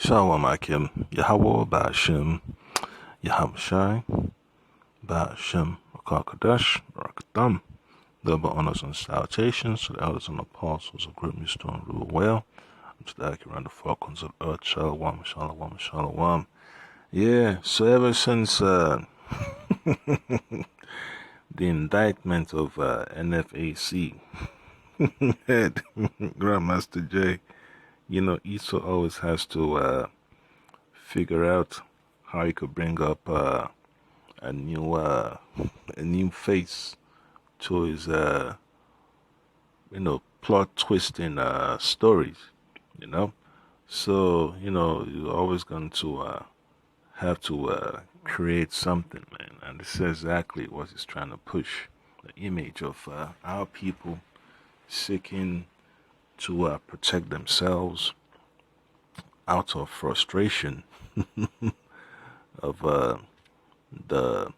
Shalom Akim, Yahweh Ba'ashem, Yahamshai, Ba'ashem, Rakakadash, Rakatham. Double honors and salutations to the elders and apostles of Great Stone rule well, and to the accurate falcons of earth. Shalom, Shalom, Shalom. Yeah, so ever since the indictment of NFAC head Grandmaster J, Esau always has to figure out how he could bring up a new face to his plot twisting stories, you know. So you're always going to have to create something, man. And this is exactly what he's trying to push: the image of our people seeking to protect themselves out of frustration of the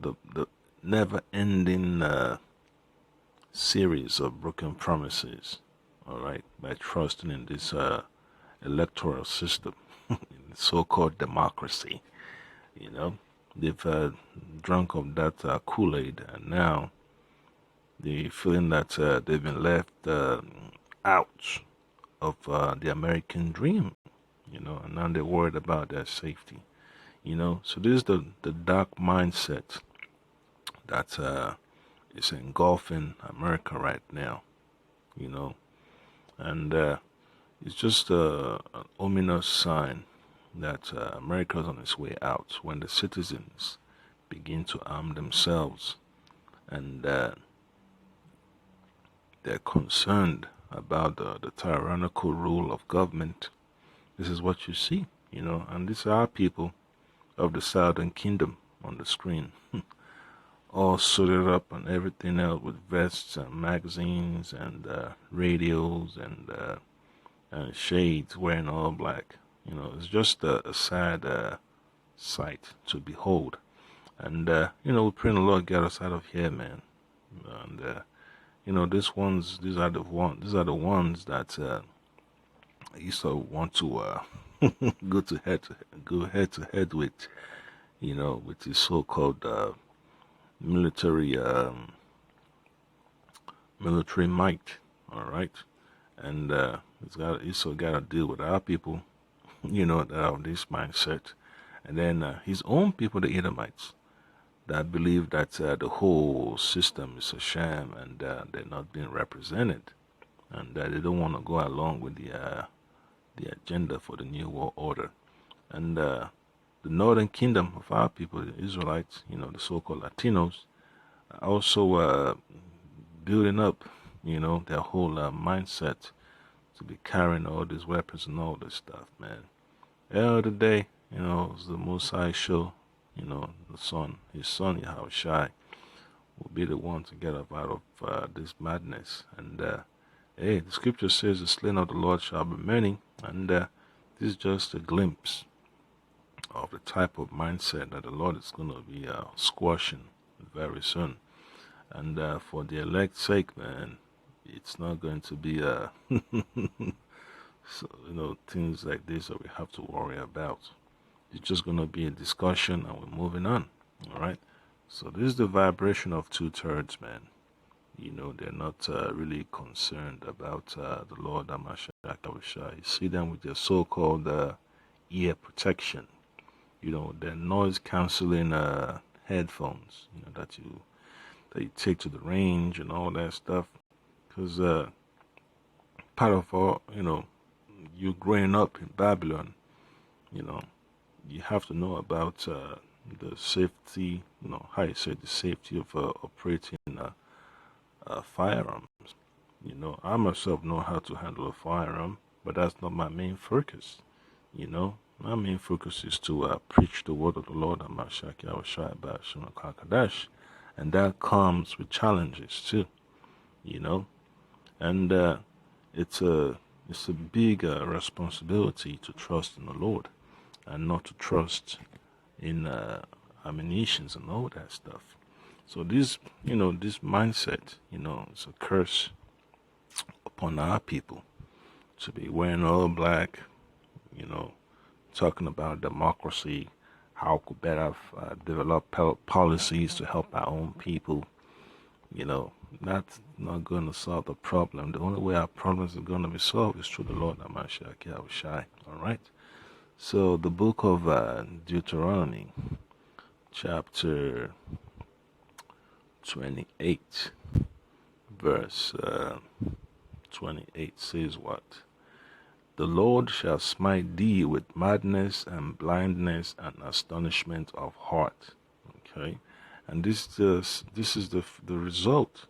the never-ending series of broken promises. All right, by trusting in this electoral system, so-called democracy. They've drunk of that Kool-Aid, and now they're feeling that they've been left out of the American dream. And now they're worried about their safety. So this is the dark mindset that is engulfing America right now. And it's just an ominous sign that America is on its way out when the citizens begin to arm themselves and they're concerned about the tyrannical rule of government. This is what you see, and these are our people of the Southern Kingdom on the screen, all suited up and everything else with vests and magazines and radios and shades, wearing all black. It's just a sad sight to behold. And we pray the Lord get us out of here, man. And these are the ones that I used to want to go head to head with, with the so-called military might. All right, and he's got to deal with our people, that have this mindset, and then his own people, the Edomites, that believe that the whole system is a sham and they're not being represented, and that they don't want to go along with the agenda for the new world order. And the northern kingdom of our people, the Israelites, the so-called Latinos, are also building up, their whole mindset to be carrying all these weapons and all this stuff, man. The end of the day, it was the Most High show, his son Yahushai will be the one to get up out of this madness. And hey, the scripture says the slain of the Lord shall be many, and this is just a glimpse of the type of mindset that the Lord is going to be squashing very soon. And for the elect's sake, man, it's not going to be so, things like this that we have to worry about. It's just going to be a discussion and we're moving on. All right. So this is the vibration of 2/3, man. They're not really concerned about the Lord Amashak. You see them with their so-called ear protection. Their noise canceling headphones. That you take to the range and all that stuff. Because part of all, you growing up in Babylon, you have to know about the safety, how you say, the safety of operating firearms. I myself know how to handle a firearm, but that's not my main focus. My main focus is to preach the word of the Lord, Amashak Yahushai Ba'ashem Kakadash, and that comes with challenges too. And it's a big responsibility to trust in the Lord and not to trust in ammunitions and all that stuff. So this mindset, it's a curse upon our people to be wearing all black, talking about democracy, how we could better develop policies to help our own people. That's not going to solve the problem. The only way our problems are going to be solved is through the Lord Hamashiach Yahushai. All right. So the book of Deuteronomy, chapter 28, verse 28 says what? The Lord shall smite thee with madness and blindness and astonishment of heart. Okay, and this is the result.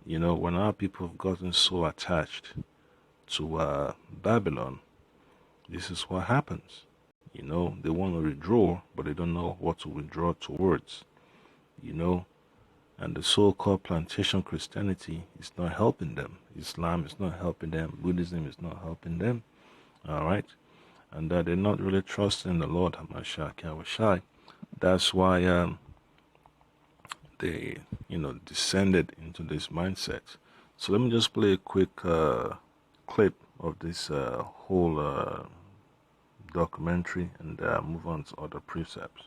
When our people have gotten so attached to Babylon, this is what happens. They want to withdraw, but they don't know what to withdraw towards. And the so-called plantation Christianity is not helping them. Islam is not helping them. Buddhism is not helping them. All right, and that they're not really trusting the Lord Hamashiach Yahushai. That's why they, descended into this mindset. So let me just play a quick clip of this whole documentary and move on to other precepts.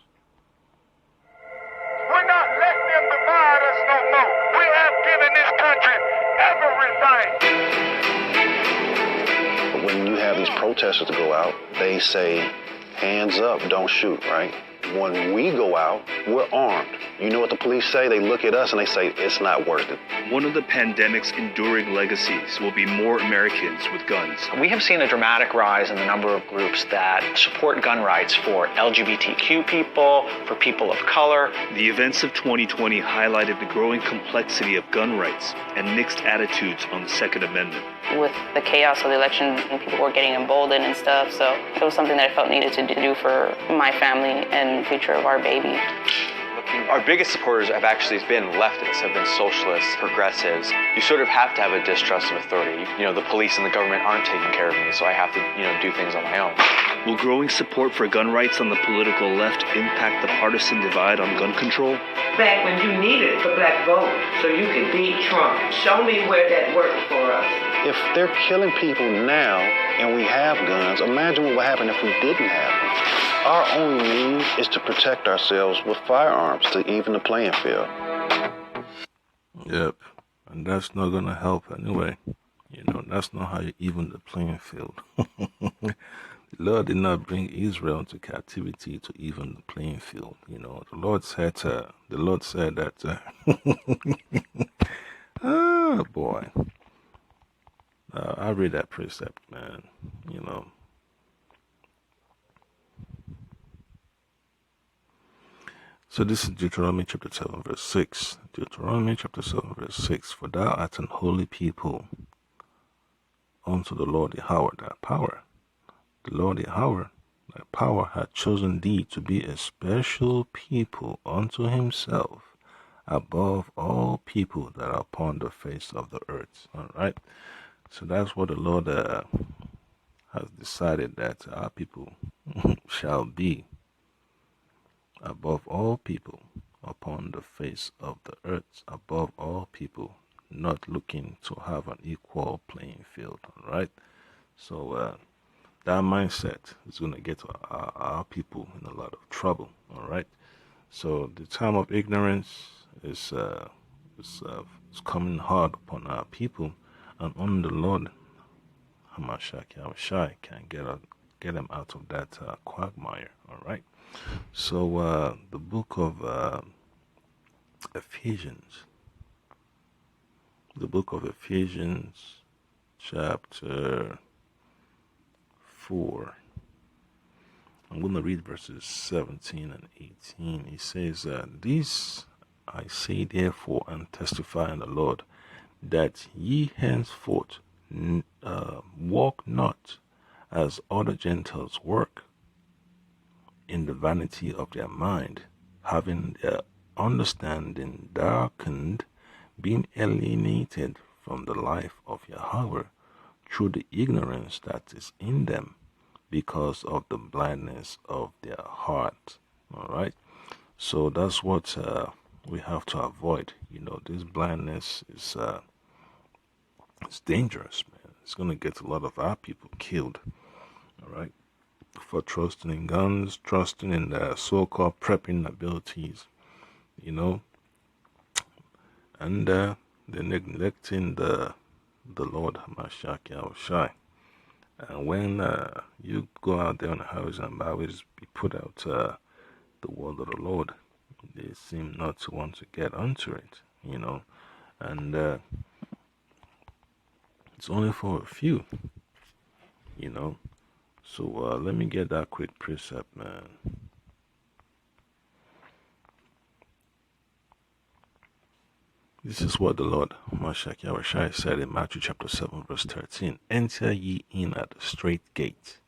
We're not letting them divide us no more. We have given this country everything. When you have these protesters to go out, they say, hands up, don't shoot, right? When we go out, we're armed. You know what the police say? They look at us and they say, it's not worth it. One of the pandemic's enduring legacies will be more Americans with guns. We have seen a dramatic rise in the number of groups that support gun rights for LGBTQ people, for people of color. The events of 2020 highlighted the growing complexity of gun rights and mixed attitudes on the Second Amendment. With the chaos of the election, people were getting emboldened and stuff, so it was something that I felt needed to do for my family and the future of our baby. Our biggest supporters have actually been leftists, have been socialists, progressives. You sort of have to have a distrust of authority. The police and the government aren't taking care of me, so I have to, do things on my own. Will growing support for gun rights on the political left impact the partisan divide on gun control? Back when you needed the black vote so you could beat Trump. Show me where that worked for us. If they're killing people now and we have guns, imagine what would happen if we didn't have them. Our only need is to protect ourselves with firearms to even the playing field. Yep, and that's not going to help anyway. That's not how you even the playing field. The Lord did not bring Israel into captivity to even the playing field. The Lord said that. Oh boy, I read that precept, man. So this is Deuteronomy chapter 7 verse 6. Deuteronomy chapter 7 verse 6. For thou art an holy people unto the Lord Yahweh thy power. The Lord Yahweh thy power hath chosen thee to be a special people unto himself above all people that are upon the face of the earth. All right. So that's what the Lord has decided that our people shall be. Above all people upon the face of the earth, above all people, not looking to have an equal playing field, all right? So that mindset is going to get our people in a lot of trouble, all right? So the time of ignorance is coming hard upon our people, and only the Lord Hamashiach Yahushai can get them out of that quagmire, all right? So the book of Ephesians, chapter 4. I'm going to read verses 17 and 18. He says, This I say therefore and testify in the Lord, that ye henceforth walk not as other Gentiles work, in the vanity of their mind, having their understanding darkened, being alienated from the life of Yahweh through the ignorance that is in them, because of the blindness of their heart. All right. So that's what we have to avoid. This blindness is it's dangerous, man. It's going to get a lot of our people killed. All right. for trusting in guns, trusting in their so-called prepping abilities, you know, and they're neglecting the Lord Hamashiach Yahushai. And when you go out there on the highways and byways, be put out the word of the Lord, they seem not to want to get onto it, you know, and it's only for a few, you know. So let me get that quick precept, man. This is what the Lord Mashiach Yahushua said in Matthew chapter 7 verse 13. Enter ye in at the straight gate,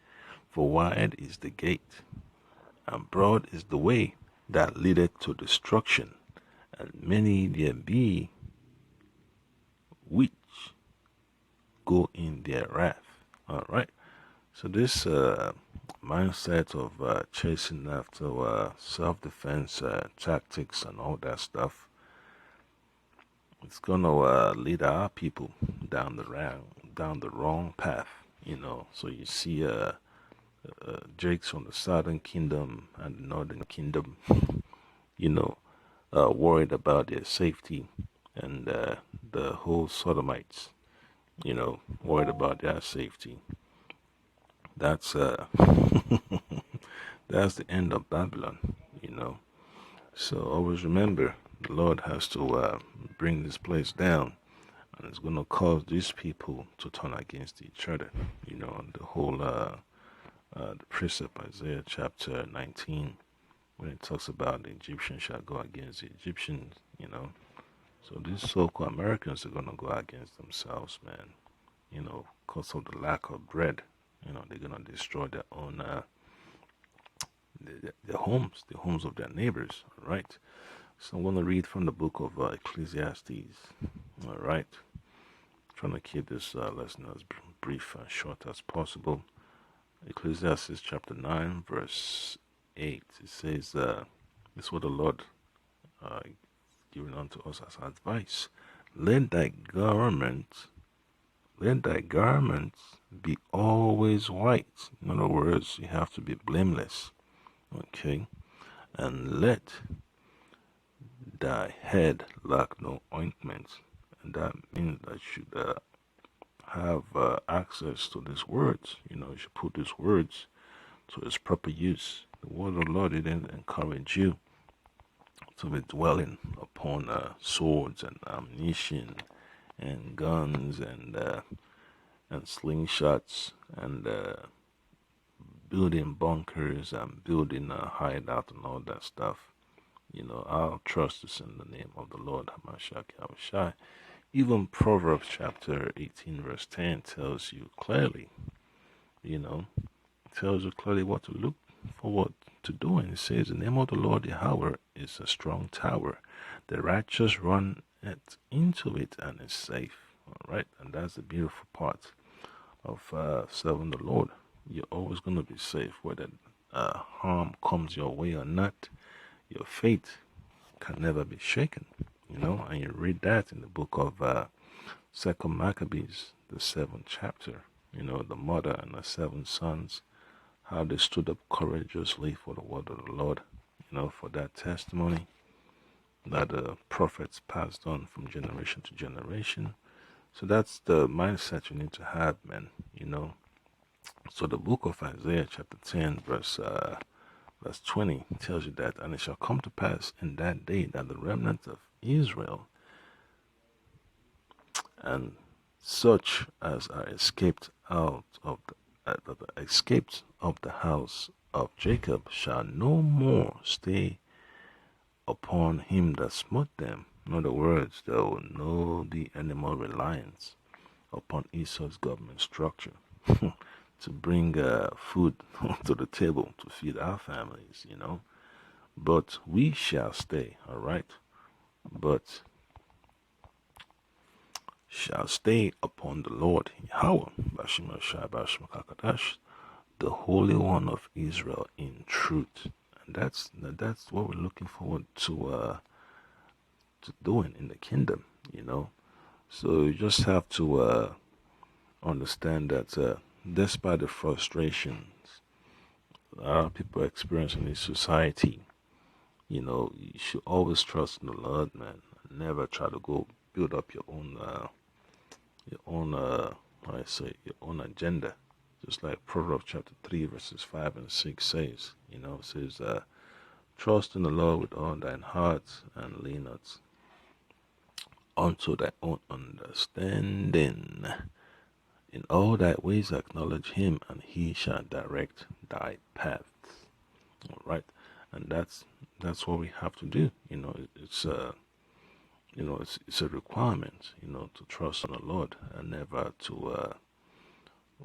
for wide is the gate, and broad is the way that leadeth to destruction, and many there be which go in their wrath. Alright, so this mindset of chasing after self-defense tactics and all that stuff, it's gonna lead our people down the wrong path, you know. So you see Jakes from the southern kingdom and the northern kingdom, you know, worried about their safety, and the whole Sodomites, you know, worried about their safety. That's that's the end of Babylon, you know. So always remember, the Lord has to bring this place down, and it's going to cause these people to turn against each other, you know. And the whole the precept Isaiah chapter 19, when it talks about the Egyptians shall go against the Egyptians, you know. So these so-called Americans are going to go against themselves, man, you know, because of the lack of bread. You know, they're going to destroy their own their homes, the homes of their neighbors. All right. So I'm going to read from the book of Ecclesiastes. All right. Trying to keep this lesson as brief and short as possible. Ecclesiastes chapter 9, verse 8. It says, this is what the Lord given unto us as advice. Let thy garments be always white. In other words, you have to be blameless. Okay. And let thy head lack no ointment. And that means that you should have access to these words. You know, you should put these words to its proper use. The word of the Lord didn't encourage you to be dwelling upon swords and ammunition and guns and slingshots and building bunkers and building a hideout and all that stuff. You know, our trust is in the name of the Lord Hamashiach Yahushai. Even Proverbs chapter 18 verse 10 tells you clearly, you know, tells you clearly what to look forward to doing. It says, the name of the Lord Yahweh is a strong tower. The righteous run into it and is safe. All right, and that's the beautiful part of serving the Lord. You're always going to be safe, whether harm comes your way or not. Your faith can never be shaken, you know. And you read that in the book of Second Maccabees, the 7th chapter. You know, the mother and the 7 sons, how they stood up courageously for the word of the Lord, you know, for that testimony that the prophets passed on from generation to generation. So that's the mindset you need to have, man, you know. So the book of Isaiah chapter 10 verse 20 tells you that, and it shall come to pass in that day that the remnant of Israel and such as are escaped out of escaped of the house of Jacob shall no more stay upon him that smote them. In other words, there will no be any more reliance upon Esau's government structure to bring food to the table to feed our families, you know. But we shall stay, all right? But shall stay upon the Lord Yahweh, the Holy One of Israel in truth. And that's what we're looking forward to doing in the kingdom, you know. So you just have to understand that despite the frustrations, people experience in this society. You know, you should always trust in the Lord, man. Never try to go build up how I say, your own agenda. Just like Proverbs chapter 3, verses 5 and 6 says, it says, trust in the Lord with all thine heart and lean not unto thy own understanding. In all thy ways acknowledge him, and he shall direct thy paths. All right, and that's what we have to do. It's it's a requirement. To trust in the Lord and never to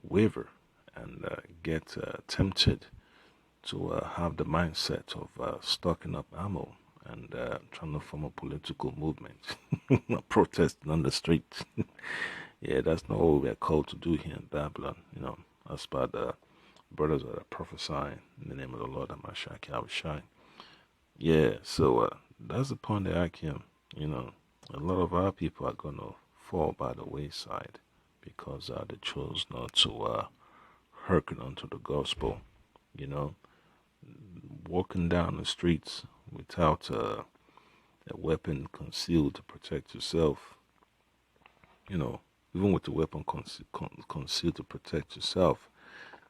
waver and get tempted to have the mindset of stocking up ammo and trying to form a political movement, protesting on the street. Yeah, that's not what we are called to do here in Babylon. As per the brothers that are prophesying in the name of the Lord, Amashaki Abishai. Yeah, so that's the point that I came. A lot of our people are going to fall by the wayside because they chose not to hearken unto the gospel. Walking down the streets without a weapon concealed to protect yourself, even with the weapon concealed to protect yourself,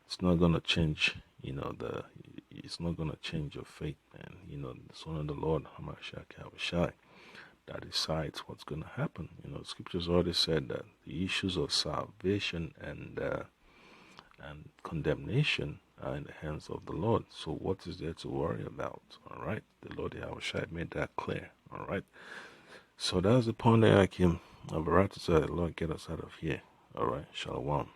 it's not gonna change. It's not gonna change your fate, man. It's only the Lord Hamashak that decides what's gonna happen. Scriptures already said that the issues of salvation and condemnation are in the hands of the Lord. So what is there to worry about? All right, the Lord Yahushua made that clear. All right, so that's the point that I came. I've right to say, Lord, get us out of here. All right, Shalom.